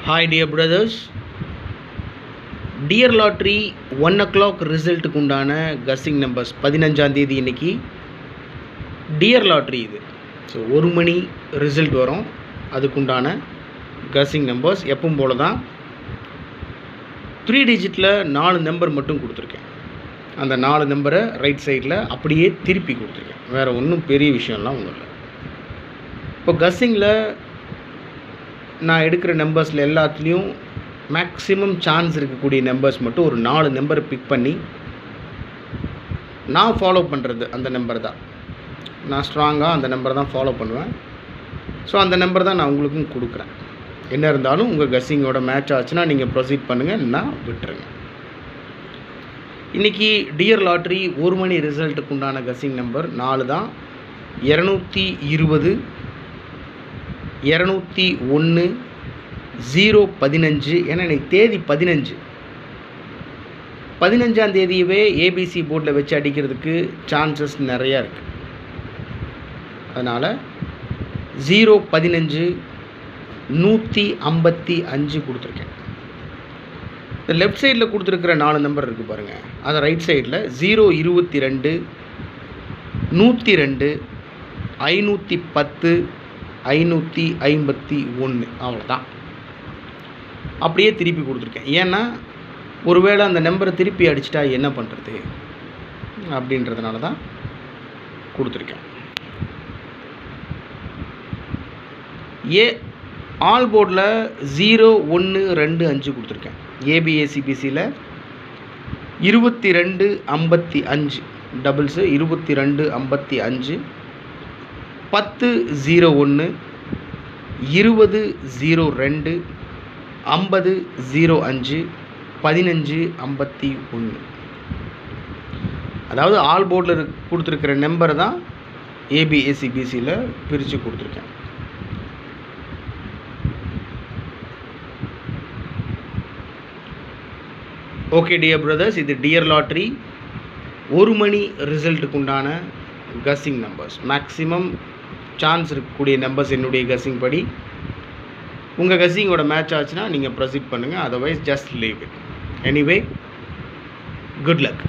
Hi dear brothers, Dear Lottery 1 o'clock ரிசல்ட்டுக்கு உண்டான guessing numbers 15ஆம் தேதி இன்னைக்கு டியர் லாட்ரி இது. ஸோ 1 மணி ரிசல்ட் வரும், அதுக்குண்டான கஸ்ஸிங் நம்பர்ஸ் எப்பவும் போல தான் 3 டிஜிட்டில் 4 நம்பர் மட்டும் கொடுத்துருக்கேன். அந்த 4 நம்பரை ரைட் சைடில் அப்படியே திருப்பி கொடுத்துருக்கேன். வேறு ஒன்றும் பெரிய விஷயம்லாம் ஒன்றும் இல்லை. இப்போ கஸ்ஸிங்கில் நான் எடுக்கிற நம்பர்ஸில் எல்லாத்துலேயும் மேக்ஸிமம் சான்ஸ் இருக்கக்கூடிய நம்பர்ஸ் மட்டும் ஒரு 4 நம்பரை பிக் பண்ணி நான் ஃபாலோ பண்ணுறது அந்த நம்பர் தான். நான் ஸ்ட்ராங்காக அந்த நம்பரை தான் ஃபாலோ பண்ணுவேன். ஸோ அந்த நம்பர் தான் நான் உங்களுக்கும் கொடுக்குறேன். என்ன இருந்தாலும் உங்கள் கஸ்ஸிங்கோட மேட்ச் ஆச்சுன்னா நீங்கள் ப்ரொசீட் பண்ணுங்கள், நான் விட்டுருங்க. இன்றைக்கி டியர் லாட்ரி 1 மணி ரிசல்ட்டுக்கு உண்டான கஸ்ஸிங் நம்பர் 4 தான். 220, 201, 015. ஏன்னா இன்னைக்கு தேதி 15ஆம் தேதியவே ஏபிசி போர்டில் வச்சு அடிக்கிறதுக்கு சான்சஸ் நிறையா இருக்குது. அதனால் 015, 155 கொடுத்துருக்கேன். இந்த லெஃப்ட் சைடில் கொடுத்துருக்கிற 4 நம்பர் இருக்குது பாருங்கள், அதை ரைட் சைடில் 022, 102, 510, 551 அவ்வளோதான். அப்படியே திருப்பி கொடுத்துருக்கேன். ஏன்னா ஒருவேளை அந்த நம்பரை திருப்பி அடிச்சிட்டா என்ன பண்ணுறது அப்படின்றதுனால தான் கொடுத்துருக்கேன். ஆல் போர்டில் 0125 கொடுத்துருக்கேன். ஏபிஏசிபிசியில் 2255 டபுள்ஸு 2255, 1001, 2002, 5005, 1551. அதாவது ஆல் போர்டில் கொடுத்துருக்கிற நம்பரை தான் ஏபிஏசிபிசியில் பிரித்து கொடுத்துருக்கேன். ஓகே டியர் பிரதர்ஸ், இது டியர் லாட்ரி 1 மணி ரிசல்ட்டுக்கு உண்டான கஸ்ஸிங் நம்பர்ஸ். மேக்ஸிமம் சான்ஸ் இருக்கக்கூடிய நம்பர்ஸ் என்னுடைய கஸ்ஸிங் படி. உங்கள் கஸ்ஸிங்கோட மேட்ச் ஆச்சுன்னா நீங்கள் ப்ரொசீட் பண்ணுங்கள், otherwise just leave it. Anyway, good luck.